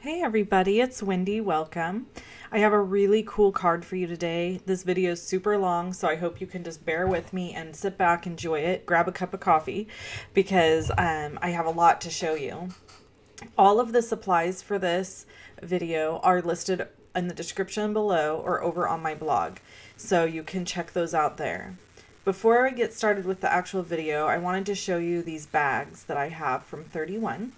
Hey everybody, it's Wendy. Welcome. I have a really cool card for you today. This video is super long, so I hope you can just bear with me and sit back, enjoy it, grab a cup of coffee, because I have a lot to show you. All of the supplies for this video are listed in the description below or over on my blog, so you can check those out there. Before I get started with the actual video, I wanted to show you these bags that I have from 31.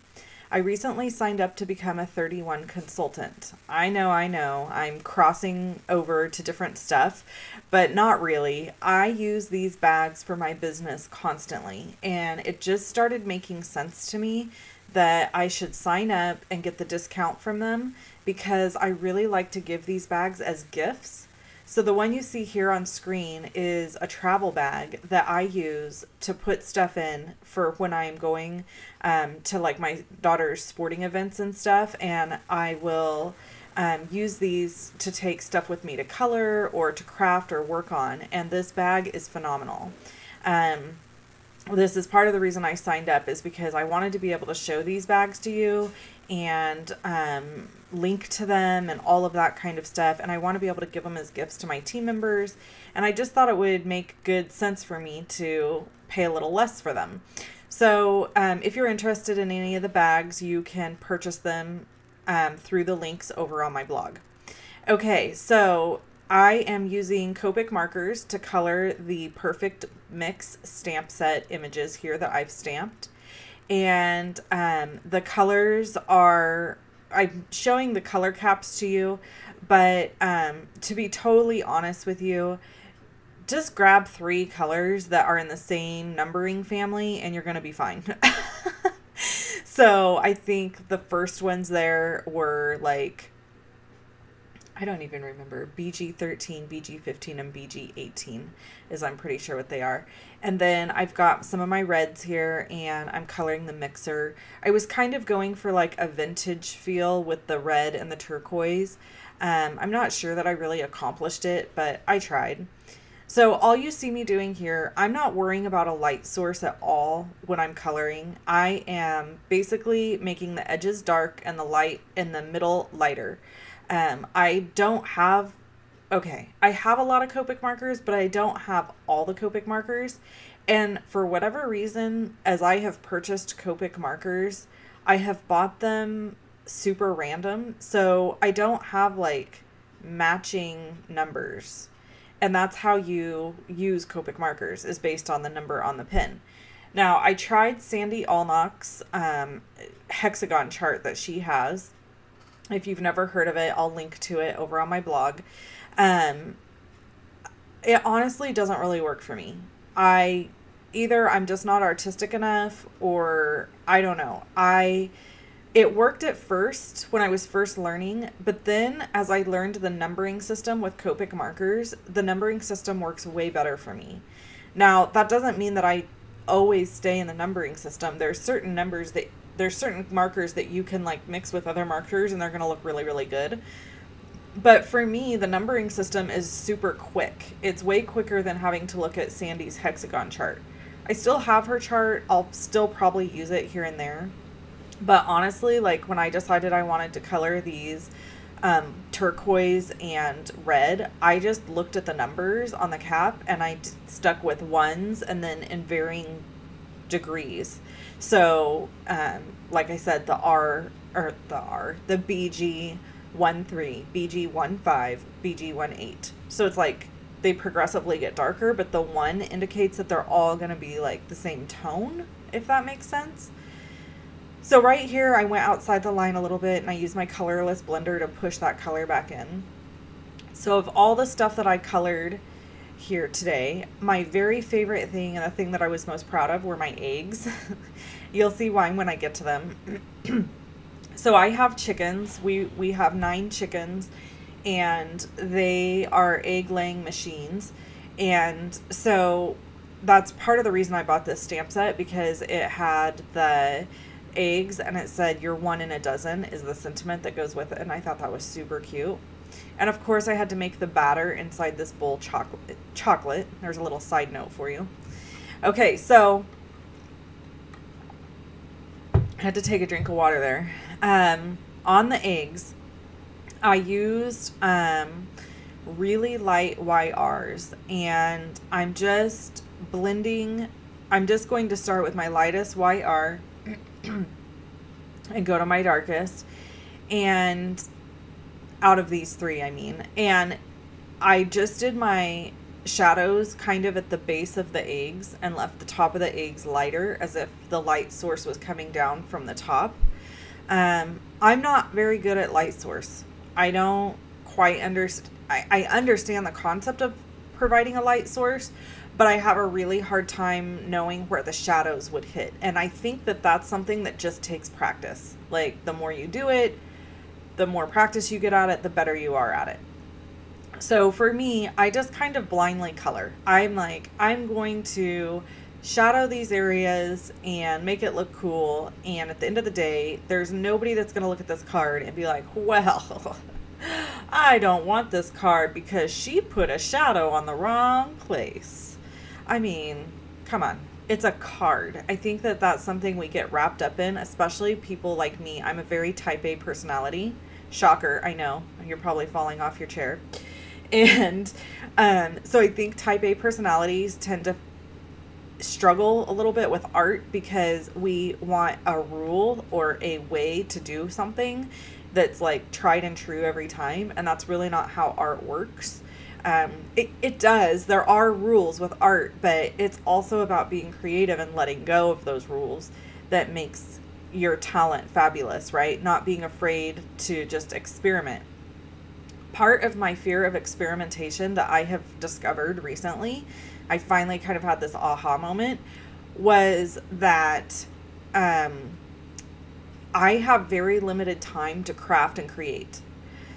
I recently signed up to become a 31 consultant. I know, I'm crossing over to different stuff, but not really. I use these bags for my business constantly, and it just started making sense to me that I should sign up and get the discount from them because I really like to give these bags as gifts. So the one you see here on screen is a travel bag that I use to put stuff in for when I'm going to like my daughter's sporting events and stuff, and I will use these to take stuff with me to color or to craft or work on, and this bag is phenomenal. This is part of the reason I signed up, is because I wanted to be able to show these bags to you and link to them and all of that kind of stuff, and I want to be able to give them as gifts to my team members, and I just thought it would make good sense for me to pay a little less for them. So if you're interested in any of the bags, you can purchase them through the links over on my blog. Okay, so I am using Copic markers to color the Perfect Mix stamp set images here that I've stamped. And the colors are, I'm showing the color caps to you, but to be totally honest with you, just grab 3 colors that are in the same numbering family and you're going to be fine. So I think the first ones there were like, I don't even remember, BG13, BG15, and BG18 is, I'm pretty sure, what they are. And then I've got some of my reds here, and I'm coloring the mixer. I was kind of going for like a vintage feel with the red and the turquoise. I'm not sure that I really accomplished it, but I tried. So all you see me doing here, I'm not worrying about a light source at all when I'm coloring. I am basically making the edges dark and the light in the middle lighter. I don't have, I have a lot of Copic markers, but I don't have all the Copic markers. And for whatever reason, as I have purchased Copic markers, I have bought them super random. So I don't have like matching numbers. And that's how you use Copic markers, is based on the number on the pin. Now, I tried Sandy Allnock's hexagon chart that she has. If you've never heard of it, I'll link to it over on my blog. It honestly doesn't really work for me. Either I'm just not artistic enough, or I don't know. It worked at first when I was first learning, but then as I learned the numbering system with Copic markers, the numbering system works way better for me. Now, that doesn't mean that I always stay in the numbering system. There's certain markers that you can like mix with other markers and they're going to look really, really good. But for me, the numbering system is super quick. It's way quicker than having to look at Sandy's hexagon chart. I still have her chart. I'll still probably use it here and there. But honestly, like when I decided I wanted to color these turquoise and red, I just looked at the numbers on the cap and I stuck with ones and then in varying degrees. So like I said, the BG13, BG15, BG18. So it's like they progressively get darker, but the 1 indicates that they're all going to be like the same tone, if that makes sense. So right here, I went outside the line a little bit and I used my colorless blender to push that color back in. So of all the stuff that I colored here today, my very favorite thing and the thing that I was most proud of were my eggs. You'll see why when I get to them. So I have chickens. We have 9 chickens, and they are egg laying machines. And so that's part of the reason I bought this stamp set, because it had the eggs and it said "you're 1 in a dozen" is the sentiment that goes with it, and I thought that was super cute. And of course I had to make the batter inside this bowl chocolate. There's a little side note for you. Okay, so I had to take a drink of water there. on the eggs, I used really light YRs, and I'm just blending. I'm just going to start with my lightest YR and go to my darkest, and out of these three, I mean, and I just did my shadows kind of at the base of the eggs and left the top of the eggs lighter, as if the light source was coming down from the top. I'm not very good at light source. I don't quite understand. I understand the concept of providing a light source, but I have a really hard time knowing where the shadows would hit. And I think that that's something that just takes practice. Like, the more you do it, the more practice you get at it, the better you are at it. So for me, I just kind of blindly color. I'm like, I'm going to shadow these areas and make it look cool. And at the end of the day, there's nobody that's going to look at this card and be like, well, I don't want this card because she put a shadow on the wrong place. I mean, come on. It's a card. I think that that's something we get wrapped up in, especially people like me. I'm a very type A personality. Shocker, I know. You're probably falling off your chair. And so I think type A personalities tend to struggle a little bit with art because we want a rule or a way to do something that's like tried and true every time. And that's really not how art works. It does. There are rules with art, but it's also about being creative and letting go of those rules that makes your talent fabulous, right? Not being afraid to just experiment. Part of my fear of experimentation that I have discovered recently, I finally kind of had this aha moment, was that I have very limited time to craft and create.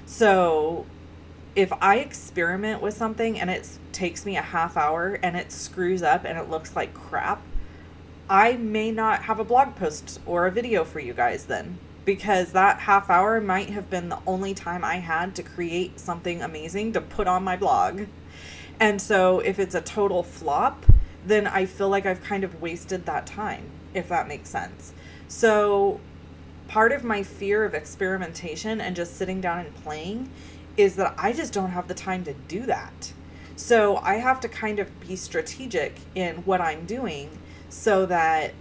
So if I experiment with something and it takes me a half hour and it screws up and it looks like crap, I may not have a blog post or a video for you guys then, because that half hour might have been the only time I had to create something amazing to put on my blog. And so if it's a total flop, then I feel like I've kind of wasted that time, if that makes sense. So part of my fear of experimentation and just sitting down and playing is that I just don't have the time to do that. So I have to kind of be strategic in what I'm doing so that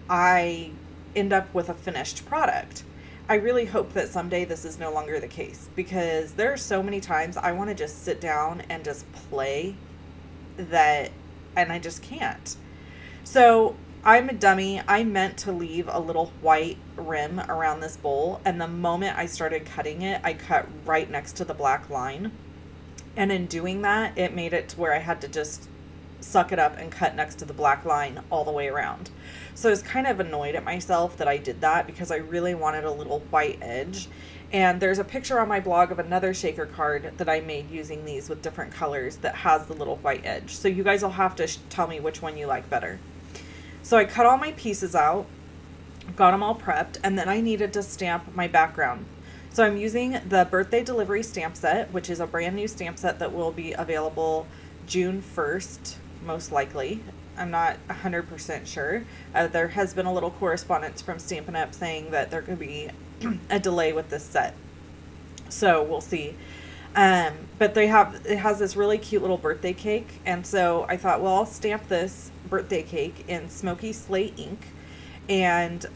I end up with a finished product. I really hope that someday this is no longer the case, because there are so many times I want to just sit down and just play that, and I just can't. So I'm a dummy. I meant to leave a little white rim around this bowl, and the moment I started cutting it, I cut right next to the black line. And in doing that, it made it to where I had to just suck it up and cut next to the black line all the way around. So I was kind of annoyed at myself that I did that, because I really wanted a little white edge. And there's a picture on my blog of another shaker card that I made using these with different colors that has the little white edge. So you guys will have to tell me which one you like better. So I cut all my pieces out, got them all prepped, and then I needed to stamp my background. So I'm using the birthday delivery stamp set, which is a brand new stamp set that will be available June 1st, most likely. I'm not 100% sure. There has been a little correspondence from Stampin' Up saying that there could be a delay with this set. So we'll see. But it has this really cute little birthday cake. And so I thought, well, I'll stamp this birthday cake in smoky slate ink and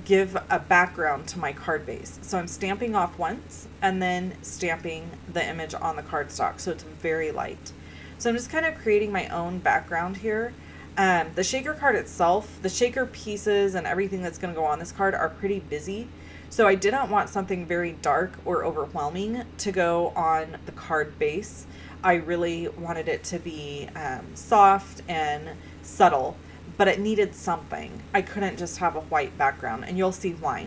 give a background to my card base. So I'm stamping off once and then stamping the image on the cardstock. So it's very light. So I'm just kind of creating my own background here. The shaker card itself, the shaker pieces and everything that's going to go on this card are pretty busy. So I didn't want something very dark or overwhelming to go on the card base. I really wanted it to be soft and subtle, but it needed something. I couldn't just have a white background, and you'll see why.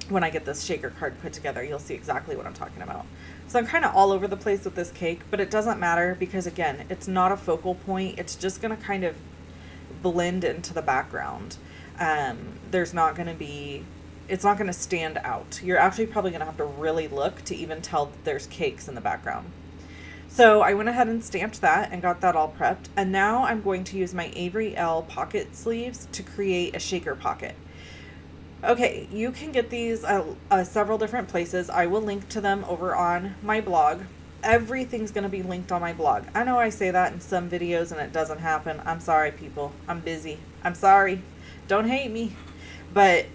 When I get this shaker card put together, you'll see exactly what I'm talking about. So I'm kind of all over the place with this cake, but it doesn't matter because, again, it's not a focal point. It's just going to kind of blend into the background. There's not going to be, it's not going to stand out. You're actually probably going to have to really look to even tell that there's cakes in the background. So I went ahead and stamped that and got that all prepped. And now I'm going to use my Avery Elle pocket sleeves to create a shaker pocket. Okay, you can get these several different places. I will link to them over on my blog. Everything's going to be linked on my blog. I know I say that in some videos and it doesn't happen. I'm sorry, people. I'm busy. I'm sorry. Don't hate me. But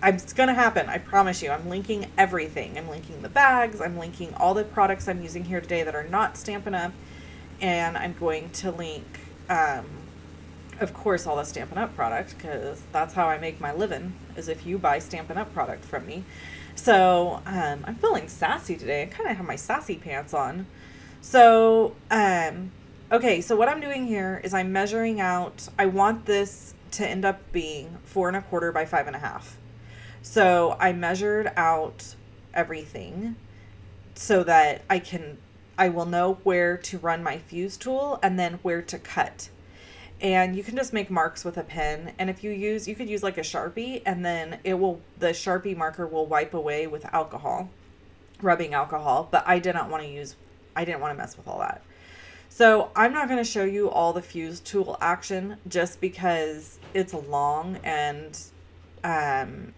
it's going to happen. I promise you. I'm linking everything. I'm linking the bags. I'm linking all the products I'm using here today that are not Stampin' Up. And I'm going to link, of course, all the Stampin' Up product, because that's how I make my living, is if you buy Stampin' Up product from me. So I'm feeling sassy today. I kind of have my sassy pants on. So, okay, so what I'm doing here is I'm measuring out, I want this to end up being 4 1/4 by 5 1/2. So I measured out everything so that I will know where to run my fuse tool and then where to cut. And you can just make marks with a pen. And if you could use like a Sharpie, and then the Sharpie marker will wipe away with alcohol, rubbing alcohol. But I didn't want to mess with all that. So I'm not going to show you all the fuse tool action just because it's long and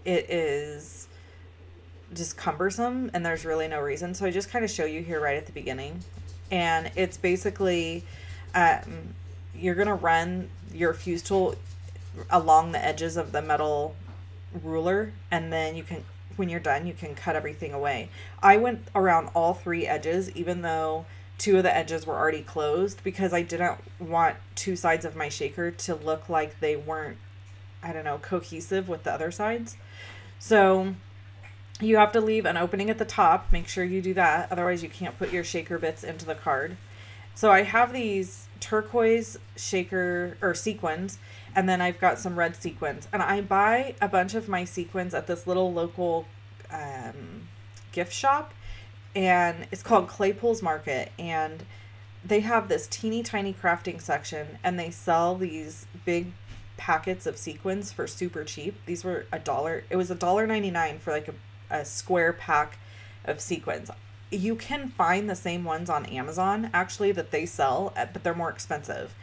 it is just cumbersome and there's really no reason. So I just kind of show you here right at the beginning. And it's basically, you're going to run your fuse tool along the edges of the metal ruler, and then when you're done, you can cut everything away. I went around all 3 edges, even though 2 of the edges were already closed, because I didn't want 2 sides of my shaker to look like they weren't, I don't know, cohesive with the other sides. So you have to leave an opening at the top. Make sure you do that. Otherwise you can't put your shaker bits into the card. So I have these turquoise shaker or sequins, and then I've got some red sequins. And I buy a bunch of my sequins at this little local gift shop, and it's called Claypool's Market. And they have this teeny tiny crafting section, and they sell these big packets of sequins for super cheap. These were $1. It was $1.99 for like a square pack of sequins. You can find the same ones on Amazon, actually, that they sell, but they're more expensive.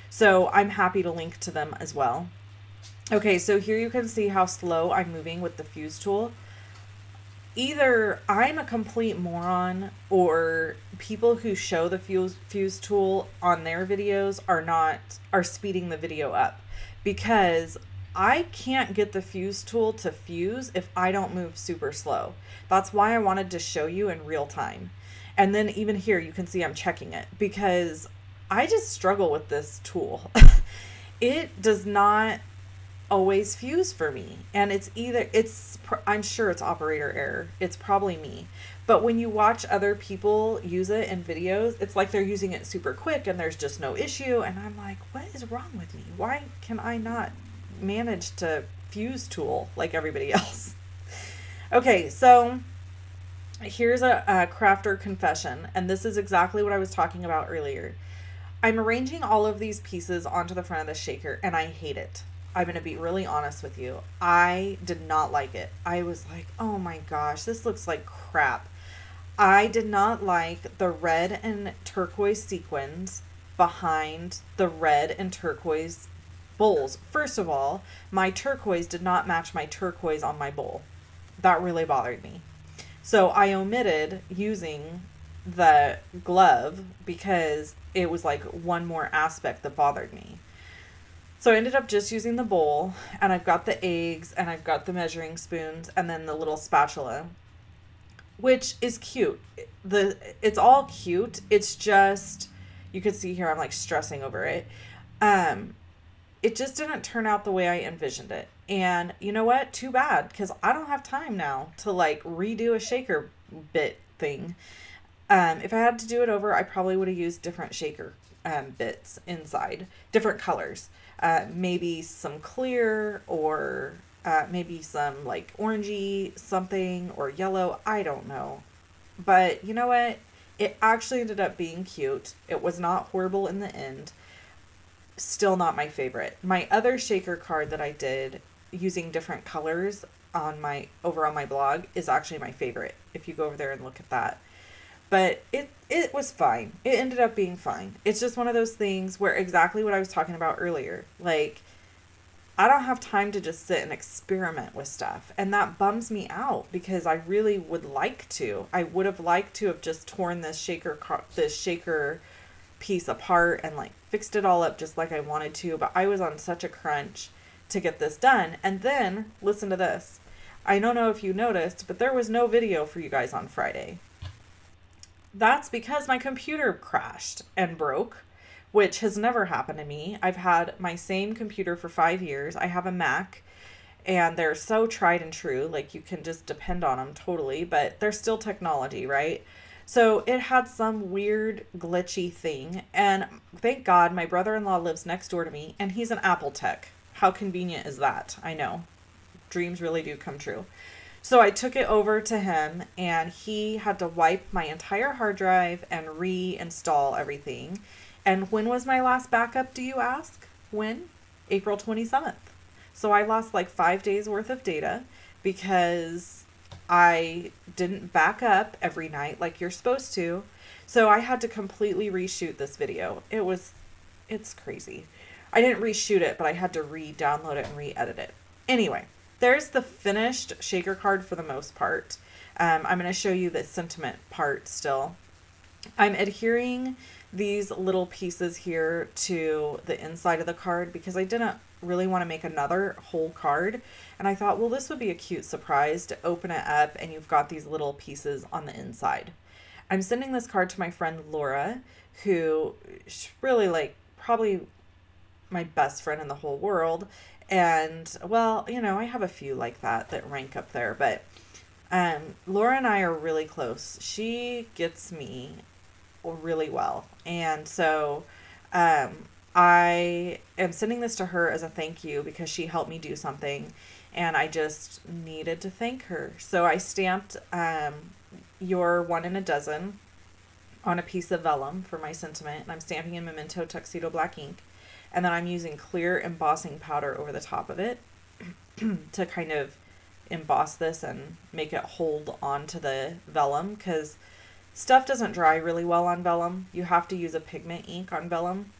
So I'm happy to link to them as well. Okay, so here you can see how slow I'm moving with the fuse tool. Either I'm a complete moron, or people who show the fuse tool on their videos are speeding the video up, because I can't get the fuse tool to fuse if I don't move super slow. That's why I wanted to show you in real time. And then even here, you can see I'm checking it, because I just struggle with this tool. It does not always fuse for me. And I'm sure it's operator error. It's probably me. But when you watch other people use it in videos, it's like they're using it super quick and there's just no issue. And I'm like, what is wrong with me? Why can I not manage to fuse tool like everybody else? Okay, so here's a crafter confession, and this is exactly what I was talking about earlier. I'm arranging all of these pieces onto the front of the shaker, and I hate it. I'm going to be really honest with you. I did not like it. I was like, oh my gosh, this looks like crap. I did not like the red and turquoise sequins behind the red and turquoise bowls. First of all, my turquoise did not match my turquoise on my bowl. That really bothered me. So I omitted using the glove because it was like one more aspect that bothered me. So I ended up just using the bowl, and I've got the eggs, and I've got the measuring spoons, and then the little spatula, which is cute. It's all cute. It's just, you can see here I'm like stressing over it. It just didn't turn out the way I envisioned it. And you know what? Too bad, because I don't have time now to like redo a shaker bit thing. If I had to do it over, I probably would have used different shaker bits inside, different colors. Maybe some clear, or maybe some like orangey something, or yellow. I don't know. But you know what? It actually ended up being cute. It was not horrible in the end. Still not my favorite. My other shaker card that I did using different colors over on my blog is actually my favorite, if you go over there and look at that. But it was fine. It ended up being fine. It's just one of those things where exactly what I was talking about earlier. Like, I don't have time to just sit and experiment with stuff. And that bums me out because I really would like to. I would have liked to have just torn this shaker piece apart and like fixed it all up just like I wanted to, but I was on such a crunch to get this done. And then listen to this. I don't know if you noticed, but there was no video for you guys on Friday. That's because my computer crashed and broke, which has never happened to me. I've had my same computer for 5 years. I have a Mac and they're so tried and true. Like you can just depend on them totally, but they're still technology, right? So it had some weird glitchy thing. And thank God my brother-in-law lives next door to me and he's an Apple tech. How convenient is that? I know. Dreams really do come true. So I took it over to him and he had to wipe my entire hard drive and reinstall everything. And when was my last backup, do you ask? When? April 27th. So I lost like 5 days worth of data because I didn't back up every night like you're supposed to. So I had to completely reshoot this video. It's crazy. I didn't reshoot it, but I had to re-download it and re-edit it. Anyway, there's the finished shaker card for the most part. I'm going to show you the sentiment part still. I'm adhering these little pieces here to the inside of the card because I didn't really want to make another whole card. And I thought, well, this would be a cute surprise to open it up and you've got these little pieces on the inside. I'm sending this card to my friend Laura, who is really like probably my best friend in the whole world. And well, you know, I have a few like that rank up there, but Laura and I are really close. She gets me really well. And so I am sending this to her as a thank you because she helped me do something and I just needed to thank her. So I stamped your 1 in a dozen on a piece of vellum for my sentiment, and I'm stamping in Memento Tuxedo Black ink, and then I'm using clear embossing powder over the top of it to kind of emboss this and make it hold on to the vellum because stuff doesn't dry really well on vellum. You have to use a pigment ink on vellum.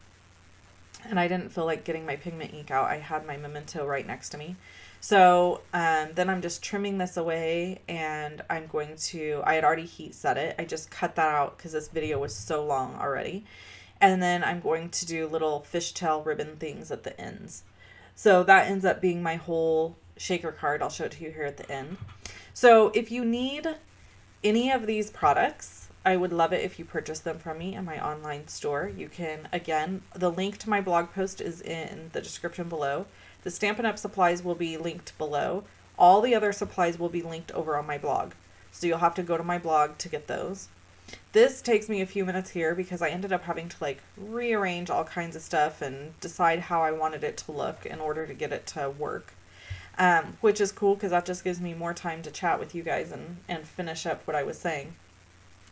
And I didn't feel like getting my pigment ink out. I had my Memento right next to me. So then I'm just trimming this away and I'm going to, I had already heat set it. I just cut that out because this video was so long already. And then I'm going to do little fishtail ribbon things at the ends. So that ends up being my whole shaker card. I'll show it to you here at the end. So if you need any of these products, I would love it if you purchase them from me in my online store. You can, again, the link to my blog post is in the description below. The Stampin' Up! Supplies will be linked below. All the other supplies will be linked over on my blog. So you'll have to go to my blog to get those. This takes me a few minutes here because I ended up having to like rearrange all kinds of stuff and decide how I wanted it to look in order to get it to work. Which is cool because that just gives me more time to chat with you guys and finish up what I was saying.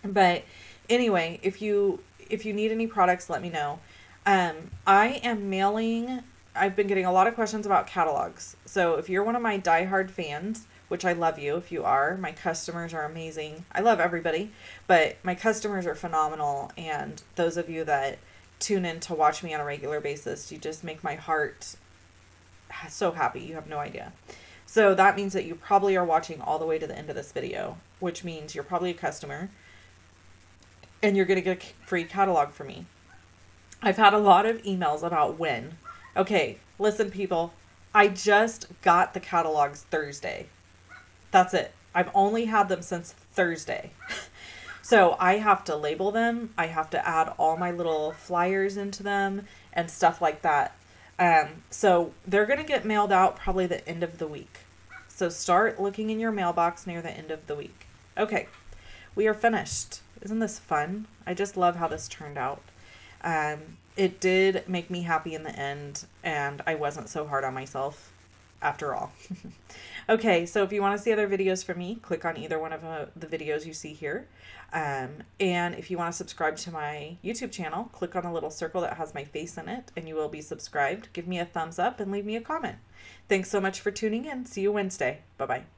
But anyway, if you need any products, let me know. I am mailing, I've been getting a lot of questions about catalogs. So if you're one of my diehard fans, which I love you if you are, my customers are amazing. I love everybody, but my customers are phenomenal. And those of you that tune in to watch me on a regular basis, you just make my heart so happy. You have no idea. So that means that you probably are watching all the way to the end of this video, which means you're probably a customer. And you're going to get a free catalog from me. I've had a lot of emails about when. Okay, listen people, I just got the catalogs Thursday. That's it. I've only had them since Thursday. So I have to label them. I have to add all my little flyers into them and stuff like that. So they're going to get mailed out probably the end of the week. So start looking in your mailbox near the end of the week. Okay, we are finished. Isn't this fun? I just love how this turned out. It did make me happy in the end, and I wasn't so hard on myself after all. Okay, so if you want to see other videos from me, click on either one of the videos you see here. And if you want to subscribe to my YouTube channel, click on the little circle that has my face in it, and you will be subscribed. Give me a thumbs up and leave me a comment. Thanks so much for tuning in. See you Wednesday. Bye-bye.